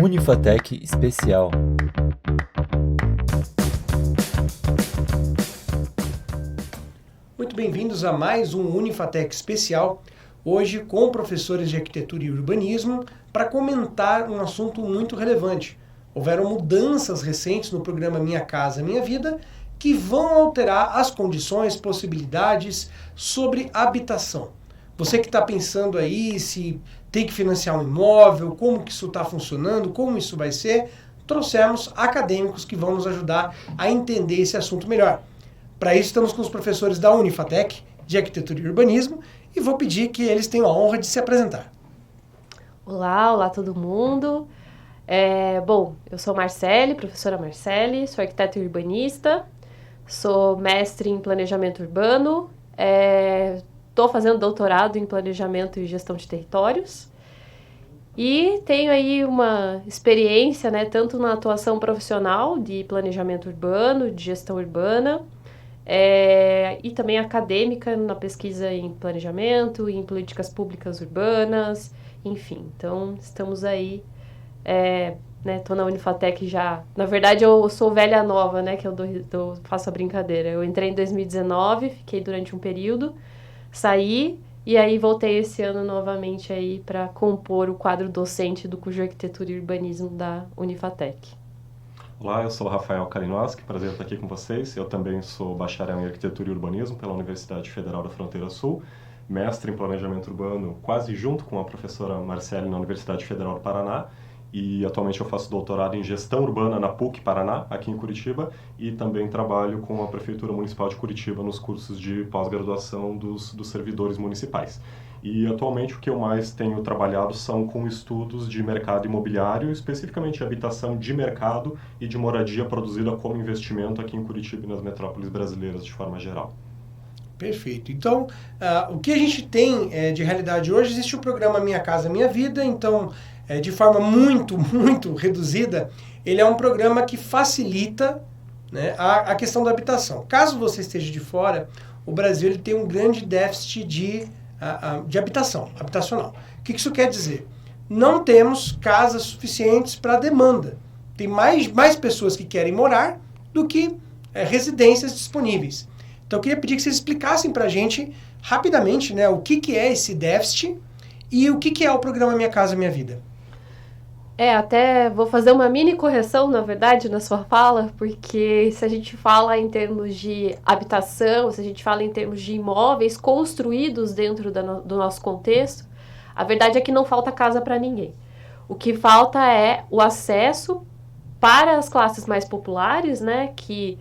Unifatec Especial. Muito bem-vindos a mais um Unifatec Especial, hoje com professores de arquitetura e urbanismo, para comentar um assunto muito relevante. Houveram mudanças recentes no programa Minha Casa Minha Vida que vão alterar as condições, possibilidades sobre habitação. Você que está pensando aí se tem que financiar um imóvel, como que isso está funcionando, como isso vai ser, trouxemos acadêmicos que vão nos ajudar a entender esse assunto melhor. Para isso estamos com os professores da Unifatec de arquitetura e urbanismo e vou pedir que eles tenham a honra de se apresentar. Olá todo mundo. Eu sou Marcele, professora Marcele, sou arquiteta e urbanista, sou mestre em planejamento urbano, estou fazendo doutorado em planejamento e gestão de territórios e tenho aí uma experiência, tanto na atuação profissional de planejamento urbano, de gestão urbana, e também acadêmica na pesquisa em planejamento, em políticas públicas urbanas, enfim. Então, estamos aí, tô na Unifatec já. Na verdade, eu sou velha nova, que eu faço a brincadeira. Eu entrei em 2019, fiquei durante um período, saí e aí voltei esse ano novamente aí para compor o quadro docente do curso de arquitetura e urbanismo da Unifatec. Olá, eu sou o Rafael Kalinowski, prazer estar aqui com vocês. Eu também sou bacharel em arquitetura e urbanismo pela Universidade Federal da Fronteira Sul, mestre em planejamento urbano quase junto com a professora Marcele na Universidade Federal do Paraná, e atualmente eu faço doutorado em gestão urbana na PUC Paraná, aqui em Curitiba, e também trabalho com a Prefeitura Municipal de Curitiba nos cursos de pós-graduação dos servidores municipais. E atualmente o que eu mais tenho trabalhado são com estudos de mercado imobiliário, especificamente habitação de mercado e de moradia produzida como investimento aqui em Curitiba e nas metrópoles brasileiras de forma geral. Perfeito. Então, o que a gente tem de realidade hoje, existe o programa Minha Casa Minha Vida, então, de forma muito, muito reduzida, ele é um programa que facilita a questão da habitação. Caso você esteja de fora, o Brasil ele tem um grande déficit de habitação, habitacional. O que isso quer dizer? Não temos casas suficientes para a demanda. Tem mais pessoas que querem morar do que residências disponíveis. Então eu queria pedir que vocês explicassem para a gente rapidamente o que é esse déficit e o que é o programa Minha Casa Minha Vida. Até vou fazer uma mini correção, na verdade, na sua fala, porque se a gente fala em termos de habitação, se a gente fala em termos de imóveis construídos dentro do nosso contexto, a verdade é que não falta casa para ninguém. O que falta é o acesso para as classes mais populares, que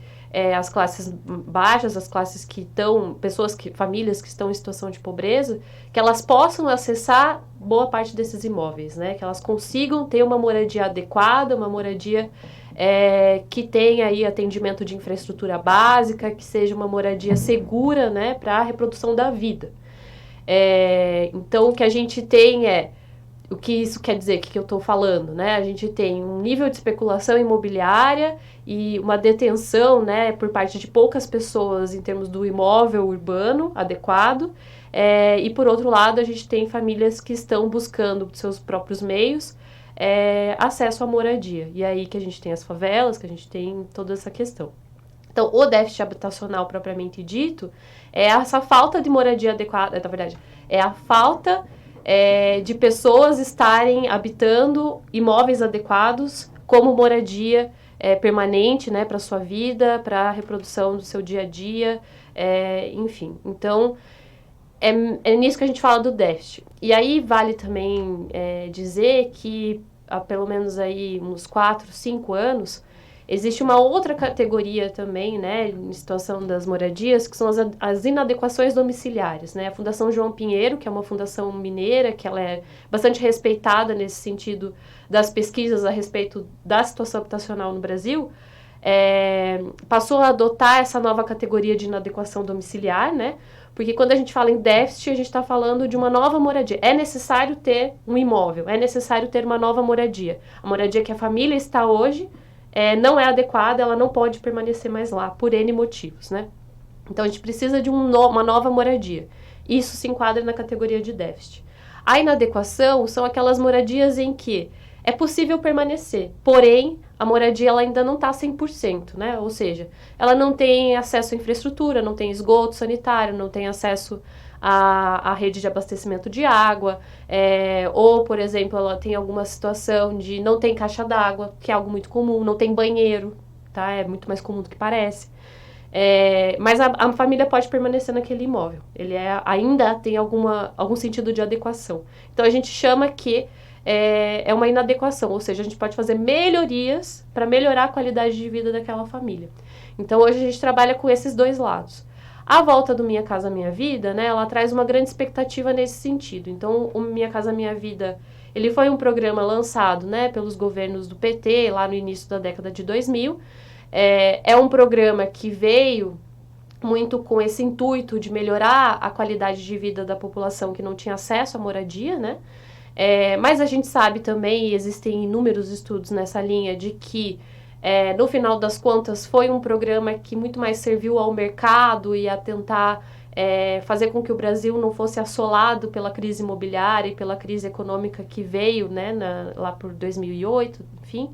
as classes baixas, as classes que estão, famílias que estão em situação de pobreza, que elas possam acessar boa parte desses imóveis, que elas consigam ter uma moradia adequada, uma moradia que tenha aí atendimento de infraestrutura básica, que seja uma moradia segura, para a reprodução da vida. Então, o que a gente tem o que isso quer dizer, o que eu estou falando, A gente tem um nível de especulação imobiliária e uma detenção, por parte de poucas pessoas em termos do imóvel urbano adequado, e por outro lado a gente tem famílias que estão buscando seus próprios meios acesso à moradia. E aí que a gente tem as favelas, que a gente tem toda essa questão. Então, o déficit habitacional propriamente dito é essa falta de moradia adequada, na verdade, é a falta de pessoas estarem habitando imóveis adequados como moradia permanente, para a sua vida, para a reprodução do seu dia a dia, enfim. Então, é nisso que a gente fala do déficit. E aí vale também dizer que há pelo menos aí uns 4, 5 anos, existe uma outra categoria também, em situação das moradias, que são as inadequações domiciliares, A Fundação João Pinheiro, que é uma fundação mineira, que ela é bastante respeitada nesse sentido das pesquisas a respeito da situação habitacional no Brasil, passou a adotar essa nova categoria de inadequação domiciliar, Porque quando a gente fala em déficit, a gente está falando de uma nova moradia. É necessário ter um imóvel, é necessário ter uma nova moradia. A moradia que a família está hoje não é adequada, ela não pode permanecer mais lá, por N motivos, Então, a gente precisa de uma nova moradia. Isso se enquadra na categoria de déficit. A inadequação são aquelas moradias em que é possível permanecer. Porém, a moradia ela ainda não está 100%, né? Ou seja, ela não tem acesso à infraestrutura, não tem esgoto sanitário, não tem acesso à rede de abastecimento de água, ou, por exemplo, ela tem alguma situação de não tem caixa d'água, que é algo muito comum, não tem banheiro, tá? É muito mais comum do que parece. Mas a família pode permanecer naquele imóvel. Ele ainda tem algum sentido de adequação. Então, a gente chama que é uma inadequação, ou seja, a gente pode fazer melhorias para melhorar a qualidade de vida daquela família. Então, hoje a gente trabalha com esses dois lados. A volta do Minha Casa Minha Vida, né, ela traz uma grande expectativa nesse sentido. Então, o Minha Casa Minha Vida, ele foi um programa lançado, né, pelos governos do PT, lá no início da década de 2000. É um programa que veio muito com esse intuito de melhorar a qualidade de vida da população que não tinha acesso à moradia, né? Mas a gente sabe também, e existem inúmeros estudos nessa linha, de que no final das contas foi um programa que muito mais serviu ao mercado e a tentar fazer com que o Brasil não fosse assolado pela crise imobiliária e pela crise econômica que veio, né, lá por 2008, enfim.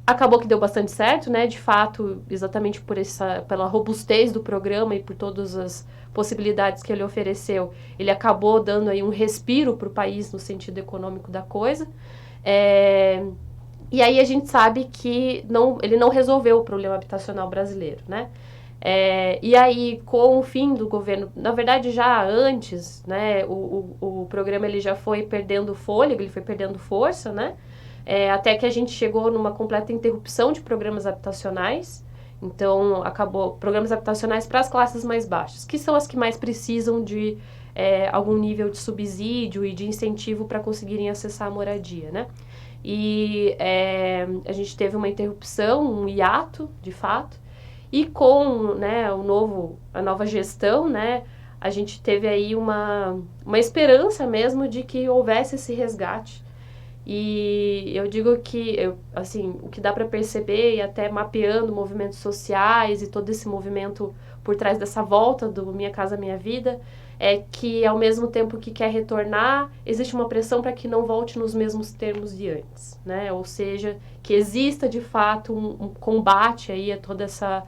Acabou que deu bastante certo, né? De fato, exatamente pela robustez do programa e por todas as possibilidades que ele ofereceu, ele acabou dando aí um respiro para o país no sentido econômico da coisa. E aí a gente sabe que ele não resolveu o problema habitacional brasileiro, né? E aí, com o fim do governo, na verdade já antes, né? O programa ele já foi perdendo fôlego, ele foi perdendo força, né? Até que a gente chegou numa completa interrupção de programas habitacionais. Então, acabou programas habitacionais para as classes mais baixas, que são as que mais precisam de algum nível de subsídio e de incentivo para conseguirem acessar a moradia, né? E a gente teve uma interrupção, um hiato, de fato, e com, né, a nova gestão, né, a gente teve aí uma esperança mesmo de que houvesse esse resgate. E eu digo que, assim, o que dá para perceber, e até mapeando movimentos sociais e todo esse movimento por trás dessa volta do Minha Casa Minha Vida, é que, ao mesmo tempo que quer retornar, existe uma pressão para que não volte nos mesmos termos de antes, né? Ou seja, que exista, de fato, um combate aí a toda essa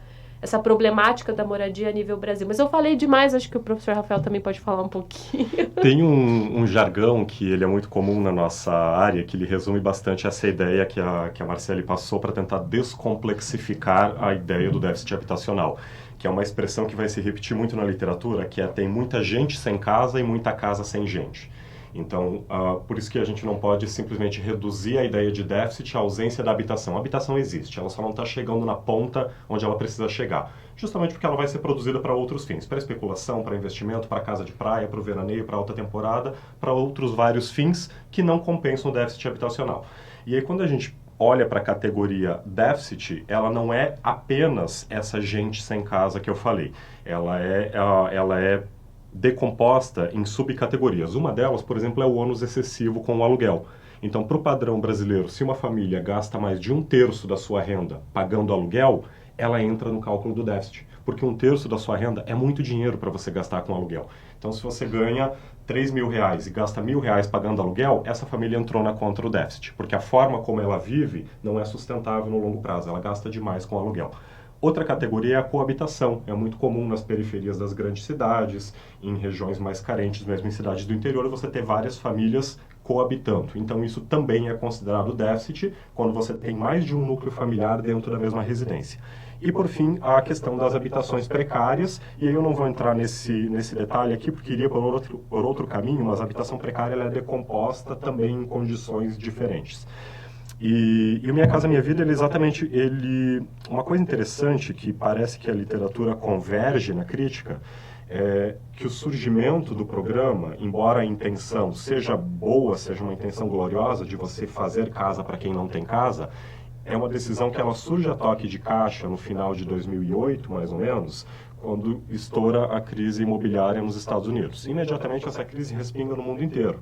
problemática da moradia a nível Brasil. Mas eu falei demais, acho que o professor Rafael também pode falar um pouquinho. Tem um jargão que ele é muito comum na nossa área, que ele resume bastante essa ideia que a Marcele passou para tentar descomplexificar a ideia do déficit habitacional, que é uma expressão que vai se repetir muito na literatura, que tem muita gente sem casa e muita casa sem gente. Então, por isso que a gente não pode simplesmente reduzir a ideia de déficit à ausência da habitação. A habitação existe, ela só não está chegando na ponta onde ela precisa chegar. Justamente porque ela vai ser produzida para outros fins, para especulação, para investimento, para casa de praia, para o veraneio, para alta temporada, para outros vários fins que não compensam o déficit habitacional. E aí, quando a gente olha para a categoria déficit, ela não é apenas essa gente sem casa que eu falei. Ela é decomposta em subcategorias. Uma delas, por exemplo, é o ônus excessivo com o aluguel. Então, para o padrão brasileiro, se uma família gasta mais de 1/3 da sua renda pagando aluguel, ela entra no cálculo do déficit, porque 1/3 da sua renda é muito dinheiro para você gastar com aluguel. Então, se você ganha R$3.000 e gasta R$1.000 pagando aluguel, essa família entrou na conta do déficit, porque a forma como ela vive não é sustentável no longo prazo, ela gasta demais com aluguel. Outra categoria é a coabitação. É muito comum nas periferias das grandes cidades, em regiões mais carentes, mesmo em cidades do interior, você ter várias famílias coabitando. Então, isso também é considerado déficit quando você tem mais de um núcleo familiar dentro da mesma residência. E, por fim, a questão das habitações precárias, e aí eu não vou entrar nesse detalhe aqui, porque iria por outro caminho, mas a habitação precária ela é decomposta também em condições diferentes. E o Minha Casa Minha Vida, uma coisa interessante que parece que a literatura converge na crítica, é que o surgimento do programa, embora a intenção seja boa, seja uma intenção gloriosa de você fazer casa para quem não tem casa, é uma decisão que ela surge a toque de caixa no final de 2008, mais ou menos, quando estoura a crise imobiliária nos Estados Unidos. Imediatamente essa crise respinga no mundo inteiro.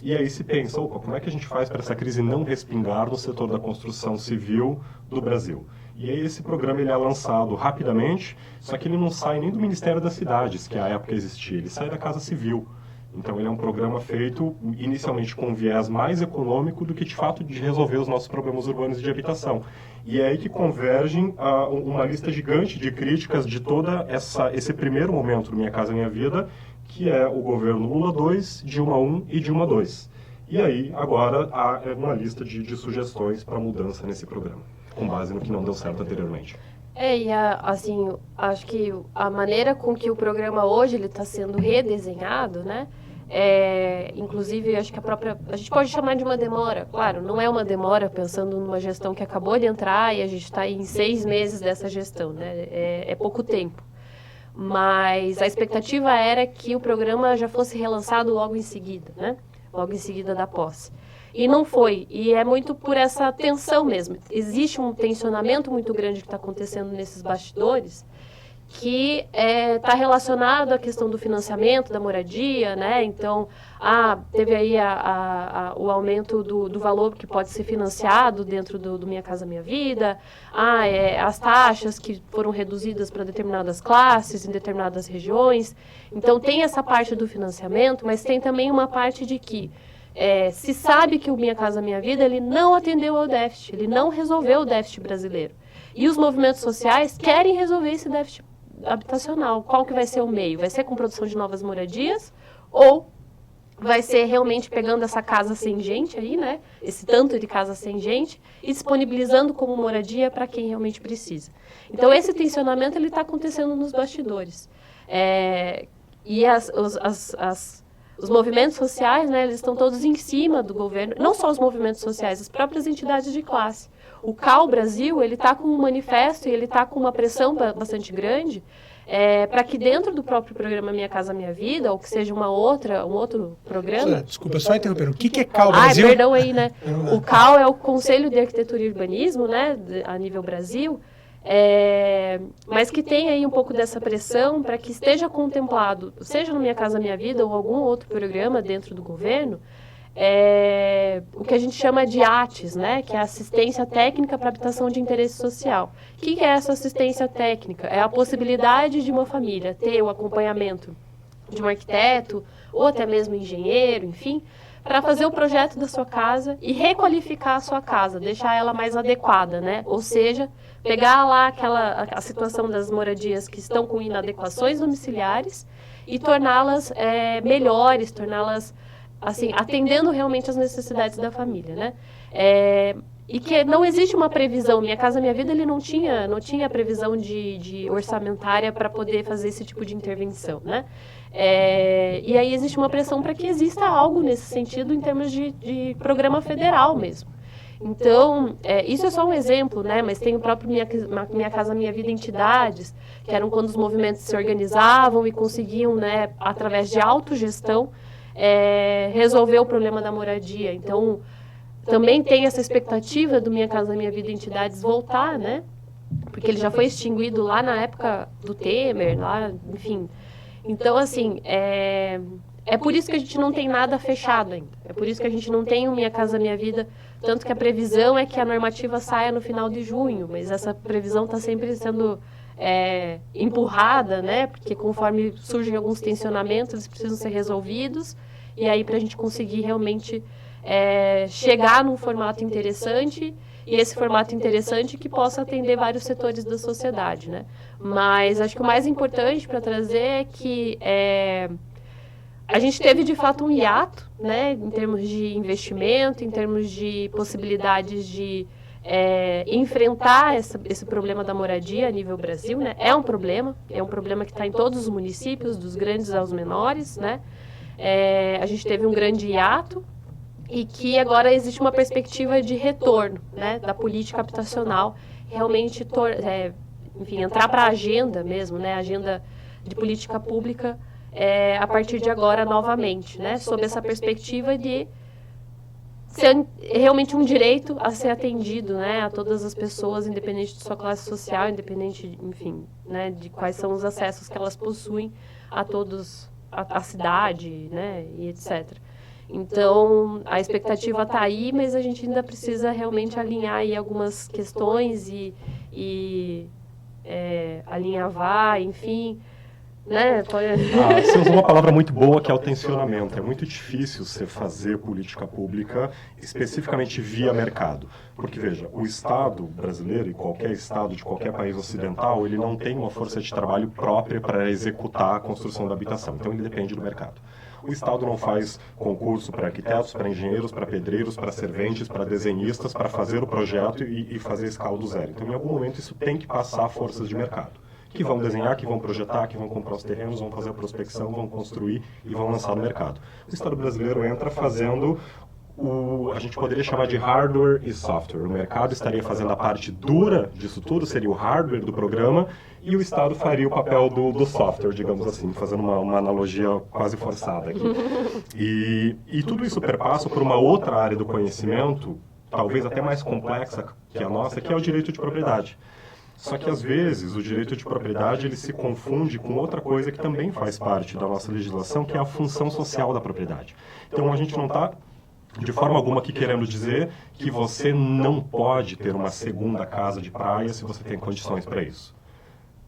E aí se pensa, como é que a gente faz para essa crise não respingar no setor da construção civil do Brasil? E aí esse programa ele é lançado rapidamente, só que ele não sai nem do Ministério das Cidades, que à época existia, ele sai da Casa Civil. Então ele é um programa feito inicialmente com um viés mais econômico do que de fato de resolver os nossos problemas urbanos e de habitação. E é aí que convergem uma lista gigante de críticas de toda esse primeiro momento do Minha Casa Minha Vida, que é o governo Lula 2, Dilma 1 e Dilma 2. E aí agora há uma lista de sugestões para mudança nesse programa, com base no que não deu certo anteriormente. Assim, acho que a maneira com que o programa hoje ele está sendo redesenhado, né? Inclusive, acho que a gente pode chamar de uma demora. Claro, não é uma demora pensando numa gestão que acabou de entrar e a gente está em 6 meses dessa gestão, né? É pouco tempo. Mas a expectativa era que o programa já fosse relançado logo em seguida, né? Logo em seguida da posse. E não foi. E é muito por essa tensão mesmo. Existe um tensionamento muito grande que está acontecendo nesses bastidores, que está relacionado à questão do financiamento da moradia, né? Então, teve aí o aumento do valor que pode ser financiado dentro do Minha Casa Minha Vida, as taxas que foram reduzidas para determinadas classes, em determinadas regiões. Então, tem essa parte do financiamento, mas tem também uma parte de que se sabe que o Minha Casa Minha Vida ele não atendeu ao déficit, ele não resolveu o déficit brasileiro. E os movimentos sociais querem resolver esse déficit habitacional. Qual que vai ser o meio? Vai ser com produção de novas moradias ou vai ser realmente pegando essa casa sem gente aí, né? Esse tanto de casa sem gente e disponibilizando como moradia para quem realmente precisa. Então, esse tensionamento ele está acontecendo nos bastidores. E os movimentos sociais, né, eles estão todos em cima do governo, não só os movimentos sociais, as próprias entidades de classe. O CAU Brasil, ele está com um manifesto e ele está com uma pressão bastante grande para que dentro do próprio programa Minha Casa Minha Vida, ou que seja um outro programa... Desculpa, só interromper. O que é CAU Brasil? Perdão aí, né? O CAU é o Conselho de Arquitetura e Urbanismo, né, a nível Brasil, mas que tem aí um pouco dessa pressão para que esteja contemplado, seja no Minha Casa Minha Vida ou algum outro programa dentro do governo, o que a gente chama de ATES, né, que é Assistência Técnica para Habitação de Interesse Social. O que é essa assistência técnica? É a possibilidade de uma família ter o acompanhamento de um arquiteto ou até mesmo engenheiro, enfim, para fazer o projeto da sua casa e requalificar a sua casa, deixar ela mais adequada, né? Ou seja, pegar lá a situação das moradias que estão com inadequações domiciliares e torná-las melhores, torná-las assim, atendendo realmente às necessidades da família, né? E que não existe uma previsão. Minha Casa Minha Vida ele não tinha previsão de orçamentária para poder fazer esse tipo de intervenção, né? E aí existe uma pressão para que exista algo nesse sentido em termos de programa federal mesmo. Então, isso é só um exemplo, né? Mas tem o próprio Minha Casa Minha Vida entidades, que eram quando os movimentos se organizavam e conseguiam, né, através de autogestão, resolver o problema da moradia. Então, também tem essa expectativa do Minha Casa Minha Vida entidades voltar, né? Porque ele já foi extinguido lá na época do Temer, lá, enfim. Então, assim, é por isso que a gente não tem nada fechado ainda. É por isso que a gente não tem o Minha Casa Minha Vida, tanto que a previsão é que a normativa saia no final de junho, mas essa previsão está sempre sendo empurrada, né? Porque conforme surgem alguns tensionamentos, eles precisam ser resolvidos, e aí para a gente conseguir realmente chegar num formato interessante, e esse formato interessante que possa atender vários setores da sociedade, né? Mas acho que o mais importante para trazer é que a gente teve de fato um hiato, né, em termos de investimento, em termos de possibilidades de enfrentar esse problema da moradia a nível Brasil, né? É um problema que está em todos os municípios, dos grandes aos menores, né? A gente teve um grande hiato e que agora existe uma perspectiva de retorno, né, da política habitacional, realmente enfim, entrar para a agenda mesmo, né, a agenda de política pública a partir de agora novamente, né, sob essa perspectiva de ser realmente um direito a ser atendido, né, a todas as pessoas, independente de sua classe social, independente, enfim, né, de quais são os acessos que elas possuem a todos, a cidade, né, e etc. Então, a expectativa está aí, mas a gente ainda precisa realmente alinhar aí algumas questões e alinhavar, enfim, né? Você usou uma palavra muito boa que é o tensionamento. É muito difícil você fazer política pública especificamente via mercado. Porque, veja, o Estado brasileiro e qualquer Estado de qualquer país ocidental, ele não tem uma força de trabalho própria para executar a construção da habitação. Então, ele depende do mercado. O Estado não faz concurso para arquitetos, para engenheiros, para pedreiros, para serventes, para desenhistas, para fazer o projeto e fazer a escala do zero. Então, em algum momento, isso tem que passar a forças de mercado, que vão desenhar, que vão projetar, que vão comprar os terrenos, vão fazer a prospecção, vão construir e vão lançar no mercado. O Estado brasileiro entra fazendo a gente poderia chamar de hardware e software. O mercado estaria fazendo a parte dura disso tudo, seria o hardware do programa, e o Estado faria o papel do software, digamos assim, fazendo uma analogia quase forçada aqui. E tudo isso perpassa por uma outra área do conhecimento, talvez até mais complexa que a nossa, que é o direito de propriedade. Só que, às vezes, o direito de propriedade ele se confunde com outra coisa que também faz parte da nossa legislação, que é a função social da propriedade. Então, a gente não está, de forma alguma, aqui querendo dizer que você não pode ter uma segunda casa de praia se você tem condições para isso.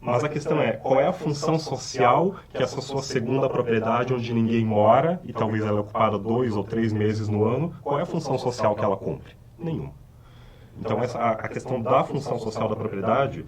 Mas a questão é, qual é a função social que essa sua segunda propriedade, onde ninguém mora, e talvez ela é ocupada 2 ou 3 meses no ano, qual é a função social que ela cumpre? Nenhuma. Então, a questão da função social da propriedade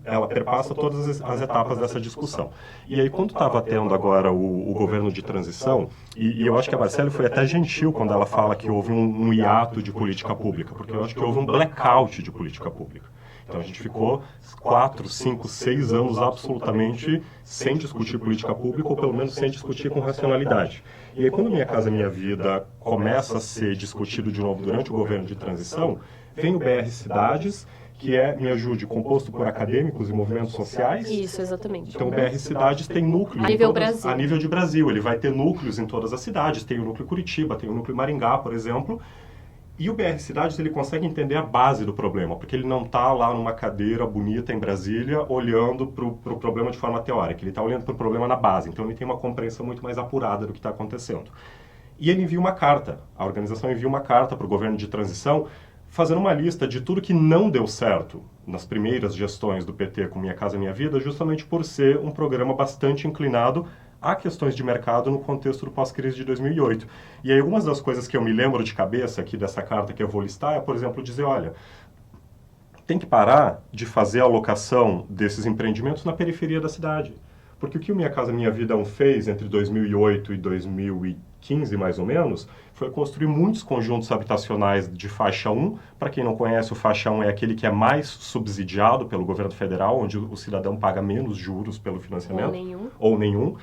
ela perpassa todas as etapas dessa discussão. E aí, quando estava tendo agora o governo de transição, e eu acho que a Marcele foi até gentil quando ela fala que houve um hiato de política pública, porque eu acho que houve um blackout de política pública. Então, a gente ficou 4, 5, 6 anos absolutamente sem discutir política pública, ou pelo menos sem discutir com racionalidade. E aí, quando Minha Casa Minha Vida começa a ser discutido de novo durante o governo de transição, vem o BR Cidades, que é, me ajude, composto por acadêmicos e movimentos sociais. Isso, exatamente. Então, o BR Cidades tem núcleos a nível de Brasil. Ele vai ter núcleos em todas as cidades. Tem o núcleo Curitiba, tem o núcleo Maringá, por exemplo. E o BR Cidades, ele consegue entender a base do problema, porque ele não está lá numa cadeira bonita em Brasília olhando para o problema de forma teórica. Ele está olhando para o problema na base. Então, ele tem uma compreensão muito mais apurada do que está acontecendo. E ele envia uma carta. A organização envia uma carta para o governo de transição, fazendo uma lista de tudo que não deu certo nas primeiras gestões do PT com Minha Casa Minha Vida, justamente por ser um programa bastante inclinado a questões de mercado no contexto do pós-crise de 2008. E aí, algumas das coisas que eu me lembro de cabeça aqui dessa carta que eu vou listar é, por exemplo, dizer, olha, tem que parar de fazer a alocação desses empreendimentos na periferia da cidade. Porque o que o Minha Casa Minha Vida fez entre 2008 e 2015, mais ou menos, foi construir muitos conjuntos habitacionais de faixa 1. Para quem não conhece, o faixa 1 é aquele que é mais subsidiado pelo governo federal, onde o cidadão paga menos juros pelo financiamento. Ou nenhum.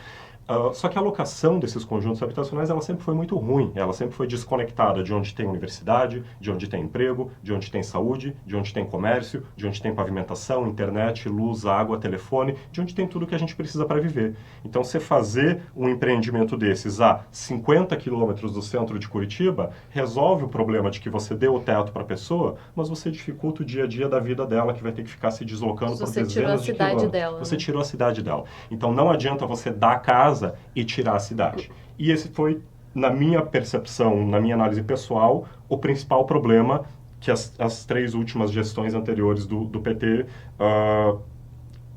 Só que a alocação desses conjuntos habitacionais ela sempre foi muito ruim, ela sempre foi desconectada de onde tem universidade, de onde tem emprego, de onde tem saúde, de onde tem comércio, de onde tem pavimentação, internet, luz, água, telefone, de onde tem tudo que a gente precisa para viver. Então, você fazer um empreendimento desses a 50 quilômetros do centro de Curitiba resolve o problema de que você deu o teto para a pessoa, mas você dificulta o dia a dia da vida dela, que vai ter que ficar se deslocando por dezenas de quilômetros. Você tirou a cidade dela. Então, não adianta você dar a casa e tirar a cidade. E esse foi, na minha percepção, na minha análise pessoal, o principal problema que as 3 últimas gestões anteriores do PT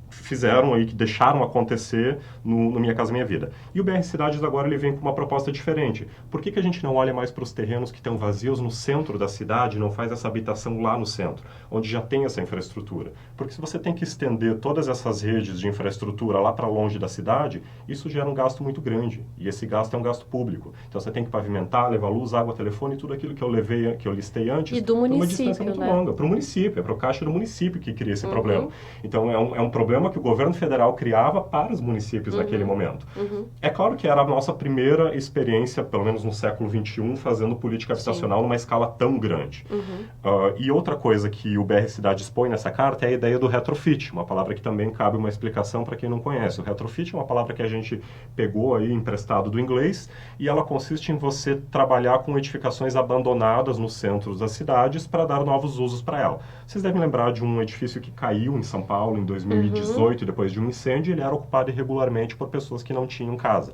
fizeram aí, que deixaram acontecer no Minha Casa Minha Vida. E o BR Cidades agora ele vem com uma proposta diferente. Por que a gente não olha mais para os terrenos que estão vazios no centro da cidade e não faz essa habitação lá no centro, onde já tem essa infraestrutura? Porque se você tem que estender todas essas redes de infraestrutura lá para longe da cidade, isso gera um gasto muito grande. E esse gasto é um gasto público. Então você tem que pavimentar, levar luz, água, telefone, tudo aquilo que eu listei antes. E do município, uma distância muito longa. Para o município, é para o caixa do município que cria esse problema. Então é um problema que o governo federal criava para os municípios naquele momento. É claro que era a nossa primeira experiência, pelo menos no século XXI, fazendo política habitacional numa escala tão grande. E outra coisa que o BR Cidade expõe nessa carta é a ideia do retrofit, uma palavra que também cabe uma explicação para quem não conhece. O retrofit é uma palavra que a gente pegou aí emprestado do inglês e ela consiste em você trabalhar com edificações abandonadas nos centros das cidades para dar novos usos para ela. Vocês devem lembrar de um edifício que caiu em São Paulo em 2018, depois de um incêndio, ele era ocupado irregularmente por pessoas que não tinham casa.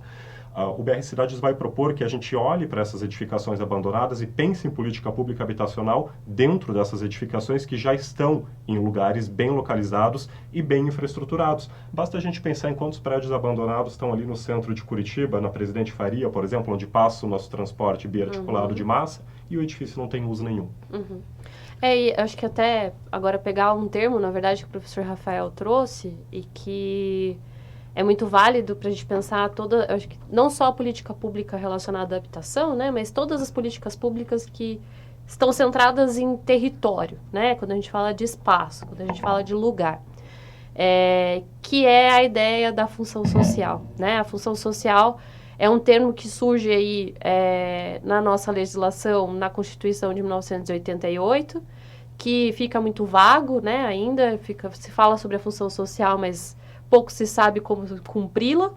O BR Cidades vai propor que a gente olhe para essas edificações abandonadas e pense em política pública habitacional dentro dessas edificações que já estão em lugares bem localizados e bem infraestruturados. Basta a gente pensar em quantos prédios abandonados estão ali no centro de Curitiba, na Presidente Faria, por exemplo, onde passa o nosso transporte biarticulado de massa, e o edifício não tem uso nenhum. E acho que até agora pegar um termo, na verdade, que o professor Rafael trouxe e que é muito válido para a gente pensar acho que não só a política pública relacionada à habitação, né, mas todas as políticas públicas que estão centradas em território, né, quando a gente fala de espaço, quando a gente fala de lugar, que é a ideia da função social, né? A função social é um termo que surge aí na nossa legislação, na Constituição de 1988, que fica muito vago, né, ainda, se fala sobre a função social, mas pouco se sabe como cumpri-la,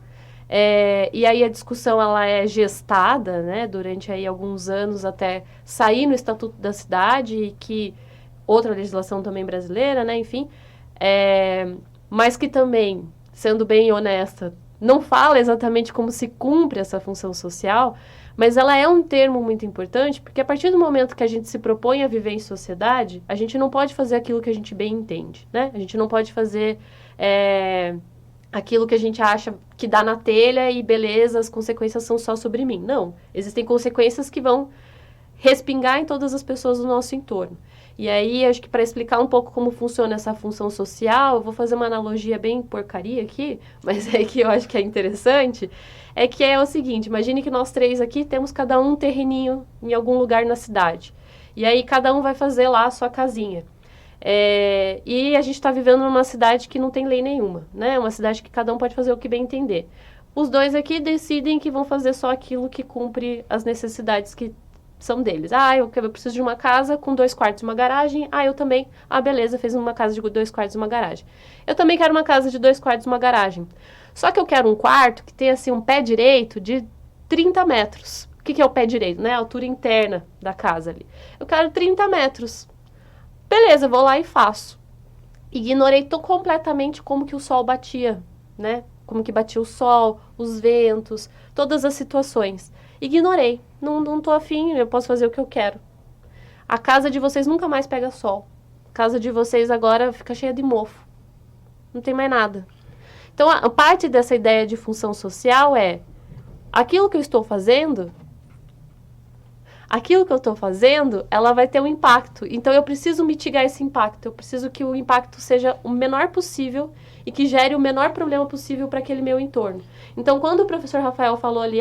e aí a discussão ela é gestada, né, durante aí alguns anos até sair no Estatuto da Cidade, e que outra legislação também brasileira, né, enfim, mas que também, sendo bem honesta, não fala exatamente como se cumpre essa função social, mas ela é um termo muito importante, porque a partir do momento que a gente se propõe a viver em sociedade, a gente não pode fazer aquilo que a gente bem entende, né? A gente não pode fazer aquilo que a gente acha que dá na telha e beleza, as consequências são só sobre mim. Não, existem consequências que vão respingar em todas as pessoas do nosso entorno. E aí, acho que para explicar um pouco como funciona essa função social, eu vou fazer uma analogia bem porcaria aqui, mas é que eu acho que é interessante, que é o seguinte: imagine que nós três aqui temos cada um terreninho em algum lugar na cidade. E aí cada um vai fazer lá a sua casinha. E a gente está vivendo numa cidade que não tem lei nenhuma, né? Uma cidade que cada um pode fazer o que bem entender. Os dois aqui decidem que vão fazer só aquilo que cumpre as necessidades que são deles. Eu preciso de uma casa com 2 quartos e uma garagem. Eu também. Beleza, fez uma casa de 2 quartos e uma garagem. Eu também quero uma casa de 2 quartos e uma garagem. Só que eu quero um quarto que tenha, assim, um pé direito de 30 metros. O que é o pé direito, né? A altura interna da casa ali. Eu quero 30 metros. Beleza, vou lá e faço. Ignorei completamente como que o sol batia, né? Como que batia o sol, os ventos, todas as situações. Ignorei. Não tô afim, eu posso fazer o que eu quero. A casa de vocês nunca mais pega sol. A casa de vocês agora fica cheia de mofo. Não tem mais nada. Então, a parte dessa ideia de função social é aquilo que eu estou fazendo, ela vai ter um impacto. Então, eu preciso mitigar esse impacto. Eu preciso que o impacto seja o menor possível e que gere o menor problema possível para aquele meu entorno. Então, quando o professor Rafael falou ali,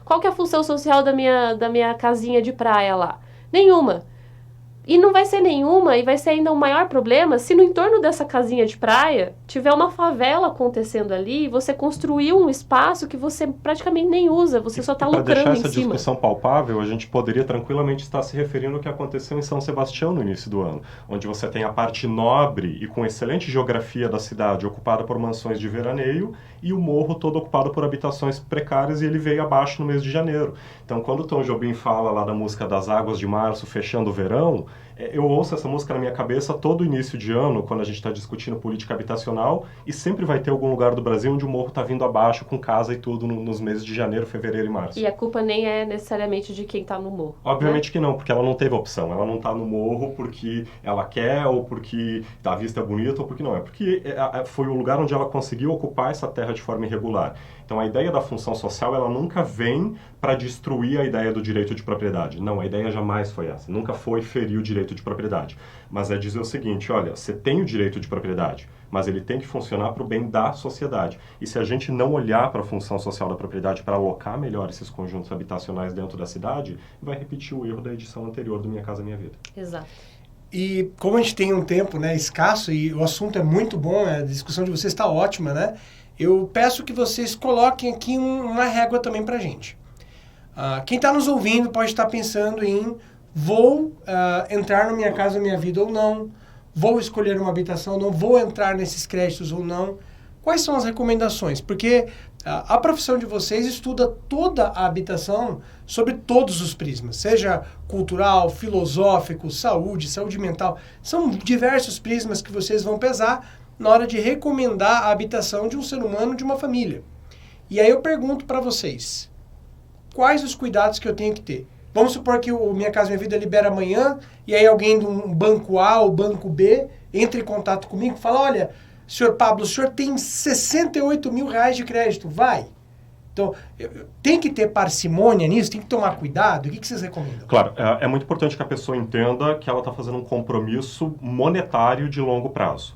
qual que é a função social da minha casinha de praia lá? Nenhuma. E não vai ser nenhuma, e vai ser ainda um maior problema se no entorno dessa casinha de praia tiver uma favela acontecendo ali e você construiu um espaço que você praticamente nem usa, você só está lucrando em cima. Para deixar essa discussão palpável, a gente poderia tranquilamente estar se referindo ao que aconteceu em São Sebastião no início do ano, onde você tem a parte nobre e com excelente geografia da cidade ocupada por mansões de veraneio e o morro todo ocupado por habitações precárias, e ele veio abaixo no mês de janeiro. Então, quando o Tom Jobim fala lá da música das águas de março fechando o verão, eu ouço essa música na minha cabeça todo início de ano, quando a gente está discutindo política habitacional, e sempre vai ter algum lugar do Brasil onde o morro está vindo abaixo com casa e tudo nos meses de janeiro, fevereiro e março. E a culpa nem é necessariamente de quem está no morro. Obviamente, né? Que não, porque ela não teve opção. Ela não está no morro porque ela quer, ou porque a vista é bonita, ou porque não. É porque foi o lugar onde ela conseguiu ocupar essa terra de forma irregular. Então, a ideia da função social, ela nunca vem para destruir a ideia do direito de propriedade. Não, a ideia jamais foi essa. Nunca foi ferir o direito de propriedade. Mas é dizer o seguinte: olha, você tem o direito de propriedade, mas ele tem que funcionar para o bem da sociedade. E se a gente não olhar para a função social da propriedade para alocar melhor esses conjuntos habitacionais dentro da cidade, vai repetir o erro da edição anterior do Minha Casa Minha Vida. Exato. E como a gente tem um tempo, né, escasso, e o assunto é muito bom, a discussão de vocês está ótima, né? Eu peço que vocês coloquem aqui uma régua também para a gente. Quem está nos ouvindo pode estar pensando em vou entrar no Minha Casa Minha Vida ou não, vou escolher uma habitação ou não, vou entrar nesses créditos ou não. Quais são as recomendações? Porque a profissão de vocês estuda toda a habitação sobre todos os prismas, seja cultural, filosófico, saúde mental. São diversos prismas que vocês vão pesar na hora de recomendar a habitação de um ser humano, de uma família. E aí eu pergunto para vocês, quais os cuidados que eu tenho que ter. Vamos supor que o Minha Casa Minha Vida libera amanhã, e aí alguém de um banco A ou banco B entra em contato comigo e fala, olha, senhor Pablo, o senhor tem 68 mil reais de crédito, vai. Então, tem que ter parcimônia nisso, tem que tomar cuidado. O que vocês recomendam? Claro, é muito importante que a pessoa entenda que ela está fazendo um compromisso monetário de longo prazo.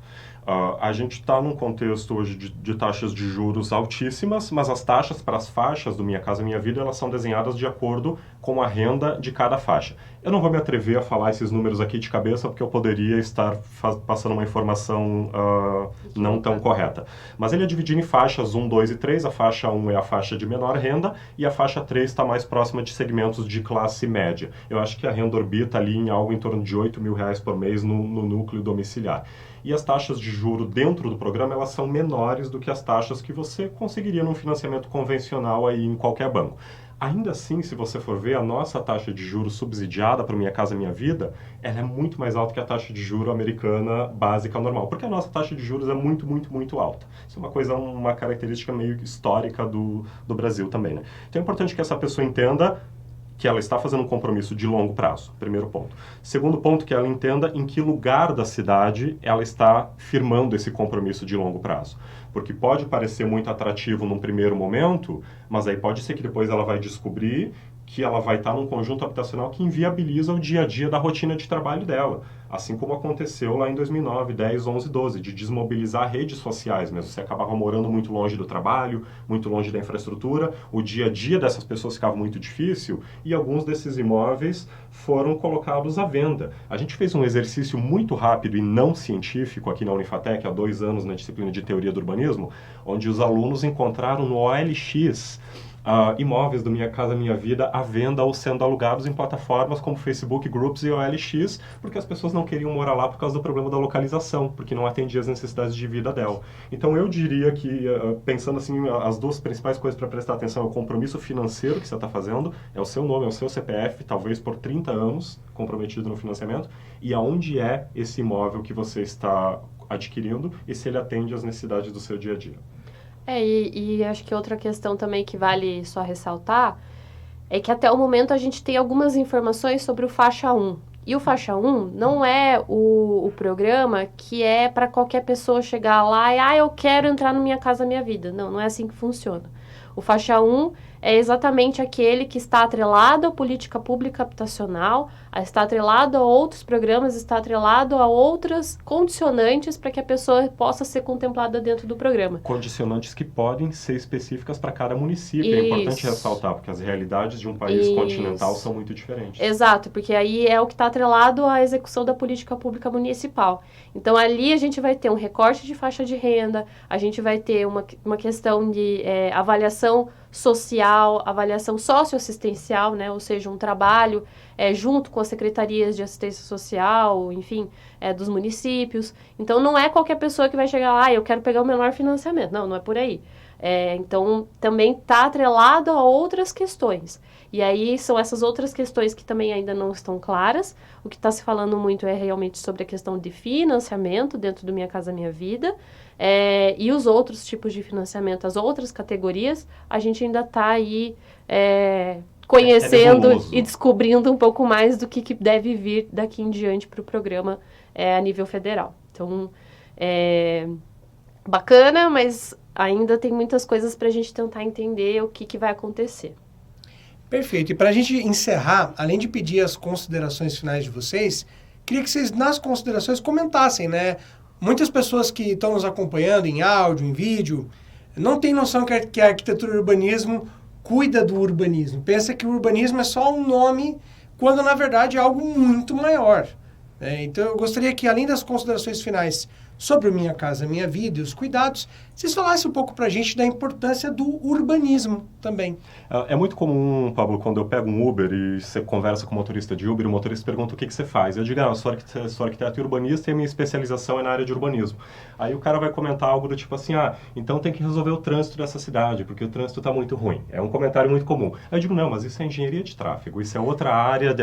A gente está num contexto hoje de taxas de juros altíssimas, mas as taxas para as faixas do Minha Casa Minha Vida, elas são desenhadas de acordo com a renda de cada faixa. Eu não vou me atrever a falar esses números aqui de cabeça, porque eu poderia estar passando uma informação não tão correta. Mas ele é dividido em faixas 1, 2 e 3. A faixa 1 é a faixa de menor renda e a faixa 3 está mais próxima de segmentos de classe média. Eu acho que a renda orbita ali em algo em torno de 8 mil reais por mês no núcleo domiciliar. E as taxas de juro dentro do programa, elas são menores do que as taxas que você conseguiria num financiamento convencional aí em qualquer banco. Ainda assim, se você for ver, a nossa taxa de juros subsidiada para Minha Casa Minha Vida, ela é muito mais alta que a taxa de juro americana básica normal, porque a nossa taxa de juros é muito, muito, muito alta. Isso é uma característica meio histórica do Brasil também, né? Então é importante que essa pessoa entenda que ela está fazendo um compromisso de longo prazo, primeiro ponto. Segundo ponto, que ela entenda em que lugar da cidade ela está firmando esse compromisso de longo prazo. Porque pode parecer muito atrativo num primeiro momento, mas aí pode ser que depois ela vai descobrir que ela vai estar num conjunto habitacional que inviabiliza o dia a dia da rotina de trabalho dela. Assim como aconteceu lá em 2009, 10, 11, 12, de desmobilizar redes sociais mesmo. Você acabava morando muito longe do trabalho, muito longe da infraestrutura, o dia a dia dessas pessoas ficava muito difícil e alguns desses imóveis foram colocados à venda. A gente fez um exercício muito rápido e não científico aqui na Unifatec, há 2 anos na disciplina de Teoria do Urbanismo, onde os alunos encontraram no OLX imóveis do Minha Casa Minha Vida à venda ou sendo alugados em plataformas como Facebook Groups e OLX, porque as pessoas não queriam morar lá por causa do problema da localização, porque não atendia as necessidades de vida dela. Então eu diria que, pensando assim, as 2 principais coisas para prestar atenção é o compromisso financeiro que você está fazendo, é o seu nome, é o seu CPF, talvez por 30 anos comprometido no financiamento, e aonde é esse imóvel que você está adquirindo e se ele atende às necessidades do seu dia a dia. E acho que outra questão também que vale só ressaltar é que até o momento a gente tem algumas informações sobre o faixa 1. E o faixa 1 não é o programa que é para qualquer pessoa chegar lá e, eu quero entrar no Minha Casa Minha Vida. Não, não é assim que funciona. O faixa 1 é exatamente aquele que está atrelado à política pública habitacional, está atrelado a outros programas, está atrelado a outras condicionantes para que a pessoa possa ser contemplada dentro do programa. Condicionantes que podem ser específicas para cada município. É importante ressaltar, porque as realidades de um país continental são muito diferentes. Exato, porque aí é o que está atrelado à execução da política pública municipal. Então, ali a gente vai ter um recorte de faixa de renda, a gente vai ter uma questão de avaliação social, avaliação socioassistencial, né? Ou seja, um trabalho junto com as secretarias de assistência social, enfim, dos municípios. Então, não é qualquer pessoa que vai chegar lá, eu quero pegar o menor financiamento. Não, não é por aí. Então, também está atrelado a outras questões. E aí, são essas outras questões que também ainda não estão claras. O que está se falando muito é realmente sobre a questão de financiamento dentro do Minha Casa Minha Vida. E os outros tipos de financiamento, as outras categorias, a gente ainda está aí conhecendo e descobrindo um pouco mais do que deve vir daqui em diante para o programa a nível federal. Então, bacana, mas ainda tem muitas coisas para a gente tentar entender o que vai acontecer. Perfeito. E para a gente encerrar, além de pedir as considerações finais de vocês, queria que vocês, nas considerações, comentassem, né? Muitas pessoas que estão nos acompanhando em áudio, em vídeo, não têm noção que a arquitetura e urbanismo cuida do urbanismo. Pensa que o urbanismo é só um nome, quando na verdade é algo muito maior. Então eu gostaria que, além das considerações finais sobre o Minha Casa Minha Vida e os cuidados, vocês falassem um pouco para a gente da importância do urbanismo também. É muito comum, Pablo, quando eu pego um Uber e você conversa com o motorista de Uber, o motorista pergunta o que você faz. Eu digo, eu sou arquiteto e urbanista e a minha especialização é na área de urbanismo. Aí o cara vai comentar algo do tipo assim, então tem que resolver o trânsito dessa cidade, porque o trânsito está muito ruim. É um comentário muito comum. Aí eu digo, não, mas isso é engenharia de tráfego, isso é outra área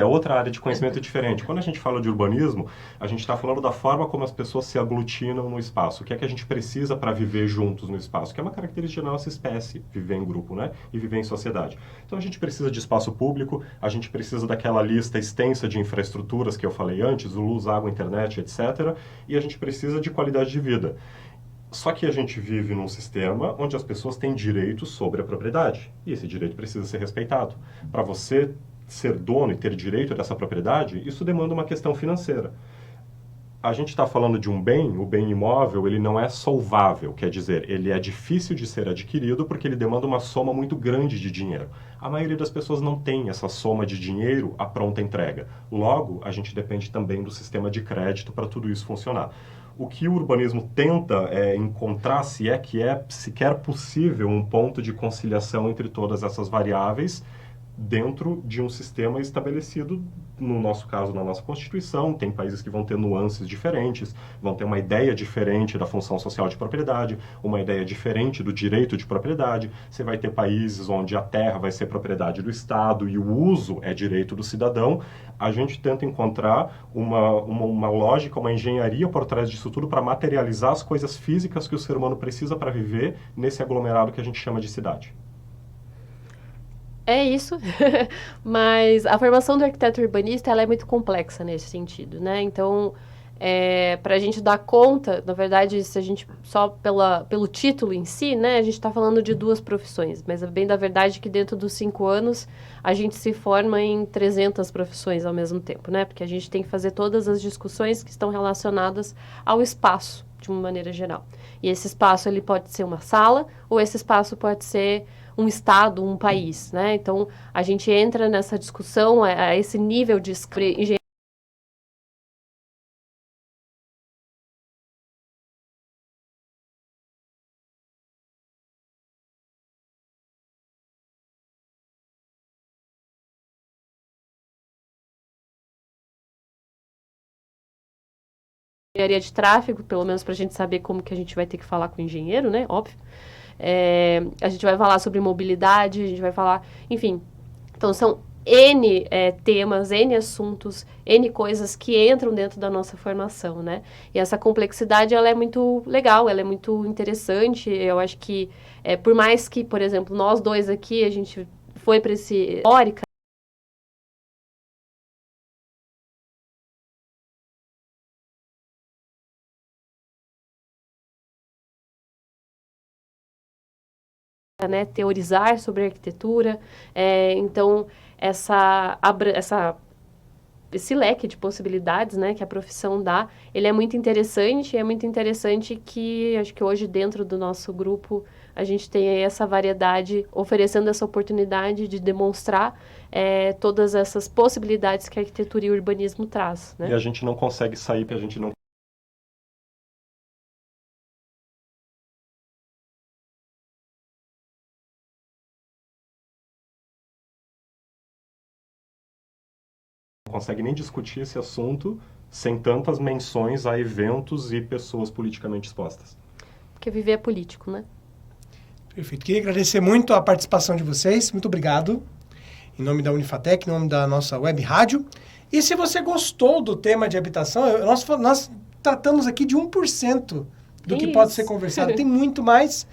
de conhecimento diferente. Quando a gente fala de urbanismo, a gente está falando da forma como as pessoas se aglutinam aglutinam no espaço. O que é que a gente precisa para viver juntos no espaço? Que é uma característica da nossa espécie, viver em grupo, né? E viver em sociedade. Então a gente precisa de espaço público, a gente precisa daquela lista extensa de infraestruturas que eu falei antes, luz, água, internet, etc. E a gente precisa de qualidade de vida. Só que a gente vive num sistema onde as pessoas têm direitos sobre a propriedade. E esse direito precisa ser respeitado. Para você ser dono e ter direito dessa propriedade, isso demanda uma questão financeira. A gente está falando de um bem, o bem imóvel, ele não é solvável, quer dizer, ele é difícil de ser adquirido porque ele demanda uma soma muito grande de dinheiro. A maioria das pessoas não tem essa soma de dinheiro à pronta entrega. Logo, a gente depende também do sistema de crédito para tudo isso funcionar. O que o urbanismo tenta é encontrar, se é que é sequer possível, um ponto de conciliação entre todas essas variáveis dentro de um sistema estabelecido, no nosso caso, na nossa Constituição. Tem países que vão ter nuances diferentes, vão ter uma ideia diferente da função social de propriedade, uma ideia diferente do direito de propriedade. Você vai ter países onde a terra vai ser propriedade do Estado e o uso é direito do cidadão. A gente tenta encontrar uma lógica, uma engenharia por trás disso tudo para materializar as coisas físicas que o ser humano precisa para viver nesse aglomerado que a gente chama de cidade. É isso, mas a formação do arquiteto urbanista ela é muito complexa nesse sentido, né? Então, para a gente dar conta, na verdade, se a gente só pelo título em si, né? A gente está falando de 2 profissões, mas é bem da verdade que dentro dos 5 anos a gente se forma em 300 profissões ao mesmo tempo, né? Porque a gente tem que fazer todas as discussões que estão relacionadas ao espaço, de uma maneira geral. E esse espaço ele pode ser uma sala ou esse espaço pode ser um estado, um país, né? Então, a gente entra nessa discussão a esse nível de engenharia. Engenharia de tráfego, pelo menos para a gente saber como que a gente vai ter que falar com o engenheiro, né? Óbvio. A gente vai falar sobre mobilidade, a gente vai falar, enfim. Então, são N temas, N assuntos, N coisas que entram dentro da nossa formação, né? E essa complexidade, ela é muito legal, ela é muito interessante. Eu acho que, por mais que, por exemplo, nós 2 aqui, a gente foi para esse teórica, né, teorizar sobre arquitetura, então esse leque de possibilidades, né, que a profissão dá, ele é muito interessante que acho que hoje dentro do nosso grupo a gente tem aí essa variedade, oferecendo essa oportunidade de demonstrar todas essas possibilidades que a arquitetura e o urbanismo traz, né? E a gente não consegue sair porque a gente não consegue nem discutir esse assunto sem tantas menções a eventos e pessoas politicamente expostas. Porque viver é político, né? Perfeito. Queria agradecer muito a participação de vocês. Muito obrigado. Em nome da Unifatec, em nome da nossa web rádio. E se você gostou do tema de habitação, nós tratamos aqui de 1% do que pode ser conversado. Tem muito mais.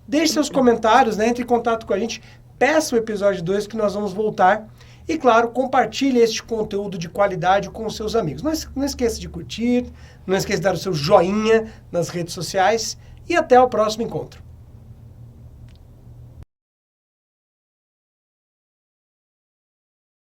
Deixe seus comentários, né? Entre em contato com a gente. Peça o episódio 2 que nós vamos voltar. E, claro, compartilhe este conteúdo de qualidade com os seus amigos. Não esqueça de curtir, não esqueça de dar o seu joinha nas redes sociais e até o próximo encontro.